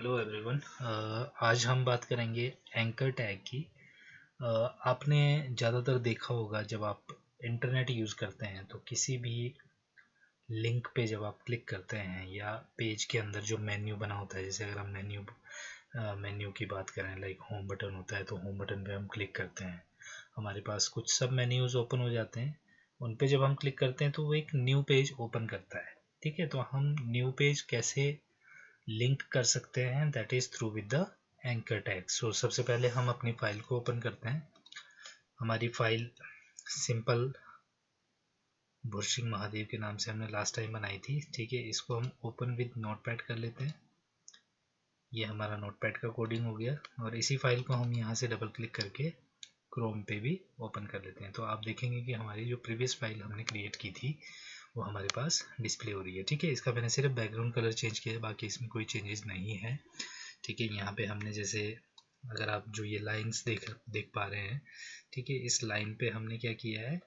Hello everyone. आज हम बात करेंगे एंकर टैग की। आपने ज़्यादातर देखा होगा जब आप इंटरनेट यूज़ करते हैं तो किसी भी लिंक पे जब आप क्लिक करते हैं या पेज के अंदर जो मेन्यू बना होता है, जैसे अगर हम मेन्यू की बात करें, लाइक होम बटन होता है तो होम बटन पे हम क्लिक करते हैं, हमारे पास कुछ सब मेन्यूज़ ओपन हो जाते हैं। उन पे जब हम क्लिक करते हैं तो वो एक न्यू पेज ओपन करता है। ठीक है, तो हम न्यू पेज कैसे लिंक कर सकते हैं, that is through with the anchor tag. So सबसे पहले हम अपनी फाइल को ओपन करते हैं। हमारी फाइल सिंपल भुरसिंह महादेव के नाम से हमने लास्ट टाइम बनाई थी। ठीक है, इसको हम ओपन विद नोटपैड कर लेते हैं। ये हमारा नोटपैड का कोडिंग हो गया और इसी फाइल को हम यहाँ से डबल क्लिक करके क्रोम पे भी ओपन कर लेते हैं। तो आप देखेंगे कि हमारी जो प्रीवियस फाइल हमने क्रिएट की थी वो हमारे पास डिस्प्ले हो रही है। ठीक है, इसका मैंने सिर्फ बैकग्राउंड कलर चेंज किया है, बाकी इसमें कोई चेंजेस नहीं है। ठीक है, यहाँ पे हमने जैसे अगर आप जो ये लाइंस देख पा रहे हैं, ठीक है, इस लाइन पे हमने क्या किया है,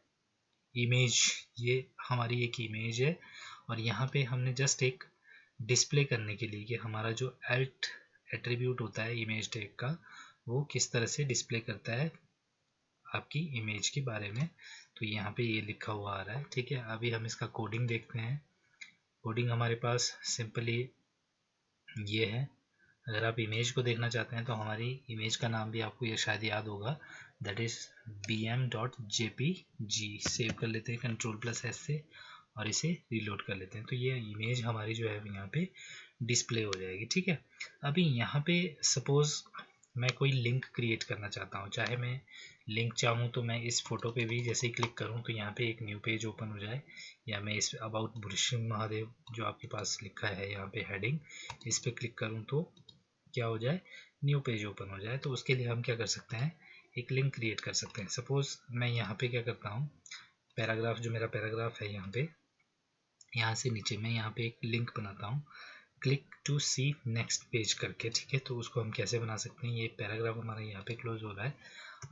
इमेज, ये हमारी एक इमेज है और यहाँ पे हमने जस्ट एक डिस्प्ले करने के लिए कि हमारा जो एट्रीब्यूट होता है इमेज टैग का, वो किस तरह से डिस्प्ले करता है आपकी इमेज के बारे में, तो यहाँ पे ये लिखा हुआ आ रहा है। ठीक है, अभी हम इसका कोडिंग देखते हैं। कोडिंग हमारे पास सिंपली ये है। अगर आप इमेज को देखना चाहते हैं तो हमारी इमेज का नाम भी आपको ये शायद याद होगा, दैट इज़ bm.jpg। सेव कर लेते हैं Ctrl+S से और इसे रीलोड कर लेते हैं, तो ये इमेज हमारी जो है यहाँ पे डिस्प्ले हो जाएगी। ठीक है, अभी यहाँ पे सपोज़ मैं कोई लिंक क्रिएट करना चाहता हूँ, चाहे मैं लिंक चाहूँ तो मैं इस फोटो पे भी जैसे ही क्लिक करूँ तो यहाँ पे एक न्यू पेज ओपन हो जाए, या मैं इस अबाउट भुरसिंह महादेव जो आपके पास लिखा है यहाँ पे हेडिंग, इस पे क्लिक करूँ तो क्या हो जाए, न्यू पेज ओपन हो जाए। तो उसके लिए हम क्या कर सकते हैं, एक लिंक क्रिएट कर सकते हैं। सपोज़ मैं यहाँ पे क्या करता हूँ, पैराग्राफ, जो मेरा पैराग्राफ है यहाँ पे, यहाँ से नीचे मैं यहाँ पे एक लिंक बनाता हूँ, click to see next page करके। ठीक है, तो उसको हम कैसे बना सकते हैं, ये पैराग्राफ हमारा यहाँ पे क्लोज हो रहा है।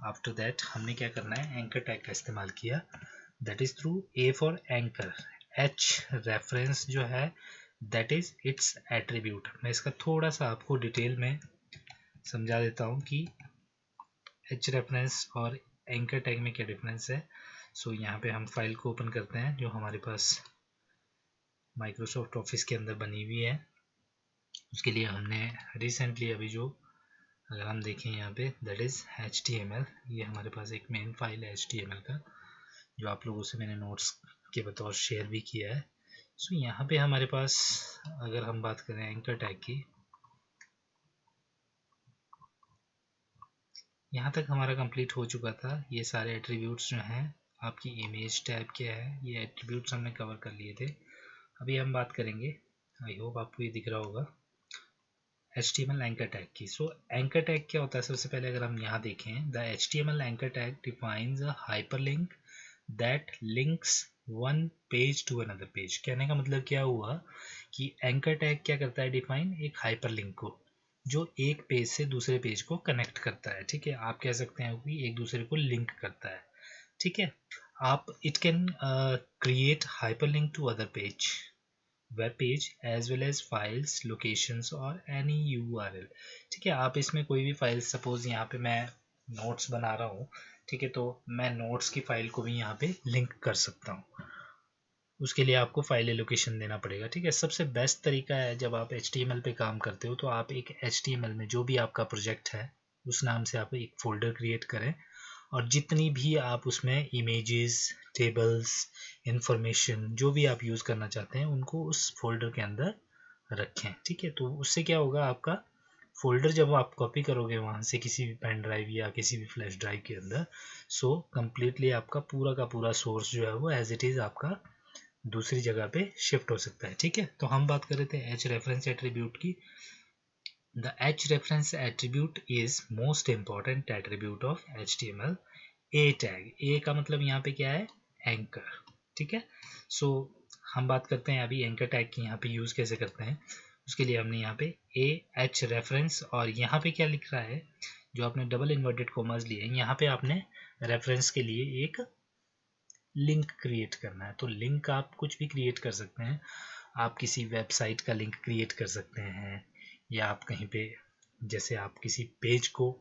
आफ्टर दैट हमने क्या करना है, एंकर टैग का इस्तेमाल किया, that is through A for anchor, H reference जो है दैट इज़ इट्स एट्रीब्यूट। मैं इसका थोड़ा सा आपको डिटेल में समझा देता हूँ कि एच रेफरेंस और एंकर टैग में क्या डिफरेंस है। सो यहाँ पे हम फाइल को ओपन करते हैं जो हमारे पास माइक्रोसॉफ्ट ऑफिस के अंदर बनी हुई है। उसके लिए हमने रिसेंटली अभी जो, अगर हम देखें यहाँ पे, दैट इज़ HTML। ये हमारे पास एक मेन फाइल है HTML का, जो आप लोगों से मैंने नोट्स के बतौर शेयर भी किया है। सो यहाँ पे हमारे पास अगर हम बात करें एंकर टैग की, यहाँ तक हमारा कंप्लीट हो चुका था। ये सारे एट्रीब्यूट्स जो हैं, आपकी इमेज टैब क्या है, ये एट्रीब्यूट्स हमने कवर कर लिए थे। अभी हम बात करेंगे, आई होप आपको ये दिख रहा होगा, HTML एंकर टैग की। सो एंकर टैग क्या होता है, सबसे पहले अगर हम यहाँ देखें, the HTML anchor tag defines a hyperlink that links one page to another page. कहने का मतलब क्या हुआ कि एंकर टैग क्या करता है, डिफाइन एक हाइपरलिंक को, जो एक पेज से दूसरे पेज को कनेक्ट करता है। ठीक है, आप कह सकते हैं कि एक दूसरे को लिंक करता है। ठीक है, आप it can create hyperlink to other page, web page as well as files, locations और एनी URL। ठीक है, आप इसमें कोई भी फाइल, सपोज यहाँ पे मैं नोट्स बना रहा हूँ, ठीक है, तो मैं नोट्स की फाइल को भी यहाँ पे लिंक कर सकता हूँ। उसके लिए आपको फाइल एलोकेशन देना पड़ेगा। ठीक है, सबसे बेस्ट तरीका है जब आप HTML पे काम करते हो तो आप एक HTML में जो भी आपका प्रोजेक्ट है उस नाम से आप एक फ़ोल्डर क्रिएट करें और जितनी भी आप उसमें इमेजेस, टेबल्स, इंफॉर्मेशन जो भी आप यूज़ करना चाहते हैं उनको उस फोल्डर के अंदर रखें। ठीक है, तो उससे क्या होगा, आपका फोल्डर जब आप कॉपी करोगे वहाँ से किसी भी पेन ड्राइव या किसी भी फ्लैश ड्राइव के अंदर, सो कम्प्लीटली आपका पूरा का पूरा सोर्स जो है वो एज इट इज़ आपका दूसरी जगह पे शिफ्ट हो सकता है। ठीक है, तो हम बात कर रहे थे एच रेफरेंस एट्रीब्यूट की। The H reference attribute is most important attribute of HTML A tag. A का मतलब यहाँ पे क्या है, एंकर। ठीक है, सो हम बात करते हैं अभी एंकर टैग की यहाँ पे यूज़ कैसे करते हैं। उसके लिए हमने यहाँ पे ए एच रेफरेंस और यहाँ पे क्या लिख रहा है, जो आपने डबल इन्वर्टेड कॉमास लिए हैं, यहाँ पे आपने रेफरेंस के लिए एक लिंक क्रिएट करना है। तो लिंक आप कुछ भी क्रिएट कर सकते हैं, आप किसी वेबसाइट का लिंक क्रिएट कर सकते हैं या आप कहीं पे जैसे आप किसी पेज को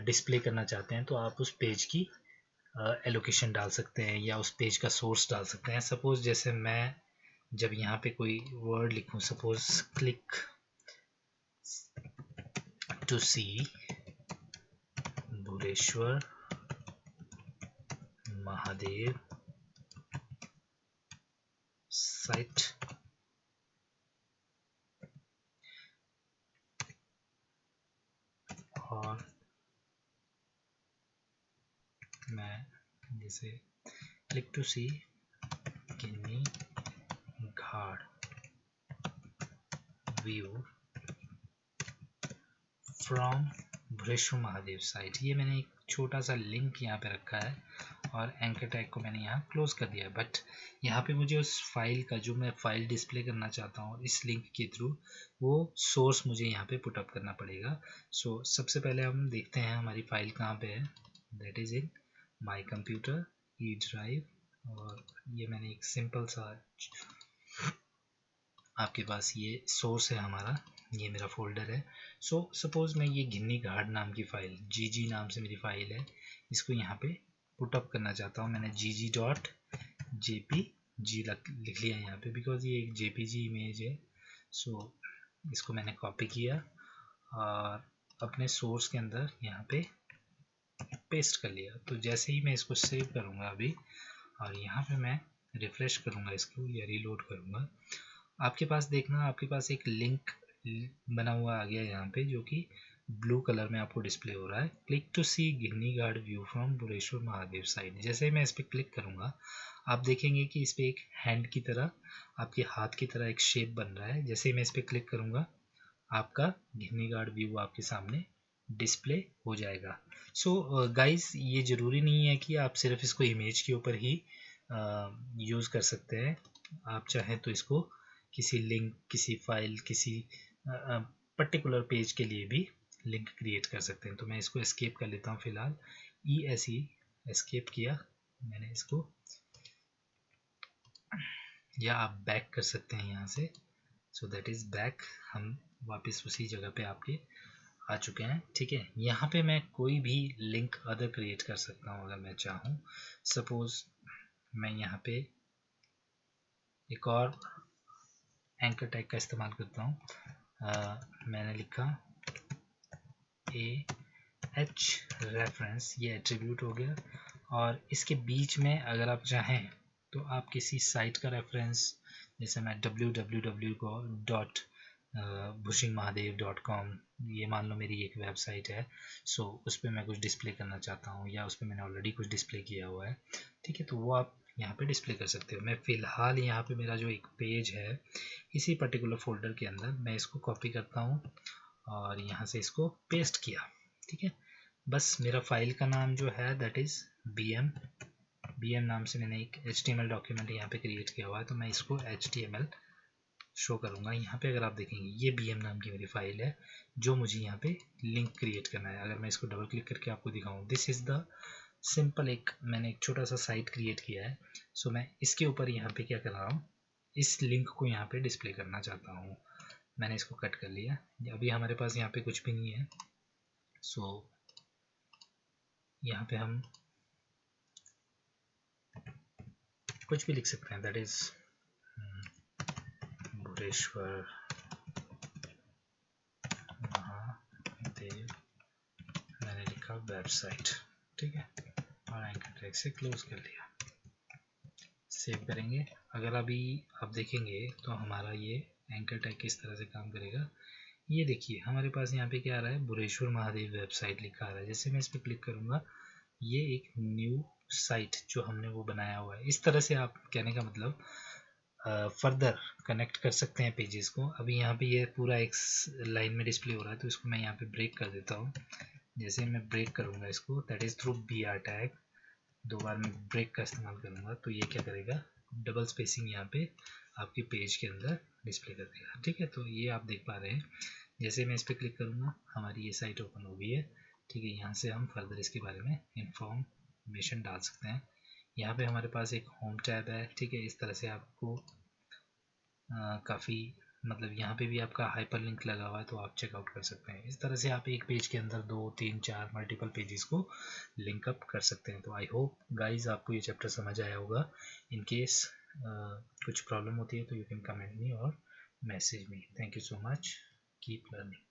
डिस्प्ले करना चाहते हैं तो आप उस पेज की एलोकेशन डाल सकते हैं या उस पेज का सोर्स डाल सकते हैं। सपोज़ जैसे मैं जब यहाँ पे कोई वर्ड लिखूँ, suppose click to see Bhubaneswar Mahadev site, और मैं जैसे click to see Ginni Ghat view from Bhubaneswar Mahadev site, ये मैंने एक छोटा सा लिंक यहाँ पे रखा है और एंकर टैग को मैंने यहाँ क्लोज कर दिया है। बट यहाँ पे मुझे उस फाइल का, जो मैं फाइल डिस्प्ले करना चाहता हूँ इस लिंक के थ्रू, वो सोर्स मुझे यहाँ पे पुट अप करना पड़ेगा। सो सबसे पहले हम देखते हैं हमारी फाइल कहाँ पे है। That is in my computer E drive, और ये मैंने एक सिंपल सा, आपके पास ये सोर्स है हमारा, ये मेरा फोल्डर है। सो सपोज़ मैं ये गिन्नी घाट नाम की फ़ाइल, जी नाम से मेरी फ़ाइल है, इसको यहाँ पे पुट अप करना चाहता हूँ। मैंने gg.jpg लिख लिया यहाँ पे, बिकॉज ये एक jpg इमेज है। सो इसको मैंने कॉपी किया और अपने सोर्स के अंदर यहाँ पे पेस्ट कर लिया। तो जैसे ही मैं इसको सेव करूँगा अभी, और यहाँ पे मैं रिफ़्रेश करूँगा इसको या रीलोड करूँगा, आपके पास देखना, आपके पास एक लिंक बना हुआ आ गया यहाँ पे, जो कि ब्लू कलर में आपको डिस्प्ले हो रहा है। Click to see Ginni Ghat view from Bhubaneswar Mahadev site. जैसे ही मैं इस पर क्लिक करूँगा, आप देखेंगे कि इस पर एक हैंड की तरह, आपके हाथ की तरह एक शेप बन रहा है। जैसे ही मैं इस पर क्लिक करूँगा, आपका गिन्नी घाट व्यू आपके सामने डिस्प्ले हो जाएगा। सो गाइस, ये ज़रूरी नहीं है कि आप सिर्फ इसको इमेज के ऊपर ही यूज़ कर सकते हैं। आप चाहें तो इसको किसी लिंक, किसी फाइल, किसी पर्टिकुलर पेज के लिए भी लिंक क्रिएट कर सकते हैं। तो मैं इसको एस्केप कर लेता हूँ फ़िलहाल, ESC एस्केप किया मैंने इसको, या आप बैक कर सकते हैं यहाँ से। सो दैट इज़ बैक, हम वापस उसी जगह पे आपके आ चुके हैं। ठीक है, यहाँ पे मैं कोई भी लिंक अदर क्रिएट कर सकता हूँ अगर मैं चाहूँ। सपोज़ मैं यहाँ पे एक और एंकर टैग का इस्तेमाल करता हूँ। मैंने लिखा AH रेफरेंस, ये एट्रीब्यूट हो गया, और इसके बीच में अगर आप चाहें तो आप किसी साइट का रेफरेंस, जैसे मैं www.bhushingmahadev.com, ये मान लो मेरी एक वेबसाइट है। सो उस पर मैं कुछ डिस्प्ले करना चाहता हूँ, या उस पर मैंने ऑलरेडी कुछ डिस्प्ले किया हुआ है। ठीक है, तो वो आप यहाँ पे डिस्प्ले कर सकते हो। मैं फ़िलहाल यहाँ पे मेरा जो एक पेज है, इसी पर्टिकुलर फोल्डर के अंदर मैं इसको कॉपी करता हूँ और यहाँ से इसको पेस्ट किया। ठीक है, बस मेरा फाइल का नाम जो है दैट इज़ BM नाम से मैंने एक HTML डॉक्यूमेंट यहाँ पे क्रिएट किया हुआ है, तो मैं इसको HTML शो करूँगा। यहाँ पे अगर आप देखेंगे, ये BM नाम की मेरी फाइल है जो मुझे यहाँ पे लिंक क्रिएट करना है। अगर मैं इसको डबल क्लिक करके आपको दिखाऊँ, दिस इज़ द सिंपल, मैंने एक छोटा सा साइट क्रिएट किया है। सो मैं इसके ऊपर यहाँ पे क्या कर रहा हूँ, इस लिंक को यहाँ पे डिस्प्ले करना चाहता हूँ। मैंने इसको कट कर लिया, अभी हमारे पास यहाँ पे कुछ भी नहीं है। सो यहाँ पे हम कुछ भी लिख सकते हैं, दैट इज़ भुवनेश्वर महादेव, मैंने लिखा वेबसाइट। ठीक है, और एंकर टैग से क्लोज कर लिया। सेव करेंगे, अगर अभी आप देखेंगे तो हमारा ये एंकर टैग किस तरह से काम करेगा। ये देखिए, हमारे पास यहाँ पे क्या आ रहा है, भुवनेश्वर महादेव वेबसाइट लिखा आ रहा है। जैसे मैं इस पर क्लिक करूँगा, ये एक न्यू साइट जो हमने वो बनाया हुआ है। इस तरह से आप, कहने का मतलब, फर्दर कनेक्ट कर सकते हैं पेजेस को। अभी यहाँ पे ये पूरा एक लाइन में डिस्प्ले हो रहा है, तो इसको मैं यहाँ पे ब्रेक कर देता हूँ। जैसे मैं ब्रेक करूँगा इसको, that is through BR tag, 2 बार मैं ब्रेक का इस्तेमाल करूँगा, तो ये क्या करेगा, डबल स्पेसिंग यहाँ पे आपके पेज के अंदर डिस्प्ले कर देगा। ठीक है, तो ये आप देख पा रहे हैं। जैसे मैं इस पर क्लिक करूँगा, हमारी ये साइट ओपन हो गई है। ठीक है, यहाँ से हम फर्दर इसके बारे में इंफॉर्मेशन डाल सकते हैं। यहाँ पे हमारे पास एक होम टैब है। ठीक है, इस तरह से आपको काफ़ी मतलब यहाँ पे भी आपका हाइपर लिंक लगा हुआ है, तो आप चेकआउट कर सकते हैं। इस तरह से आप एक पेज के अंदर 2 3 4 मल्टीपल पेजेस को लिंक अप कर सकते हैं। तो आई होप गाइज आपको ये चैप्टर समझ आया होगा। इन केस कुछ प्रॉब्लम होती है तो यू कैन कमेंट मी और message me. Thank you so much, keep learning.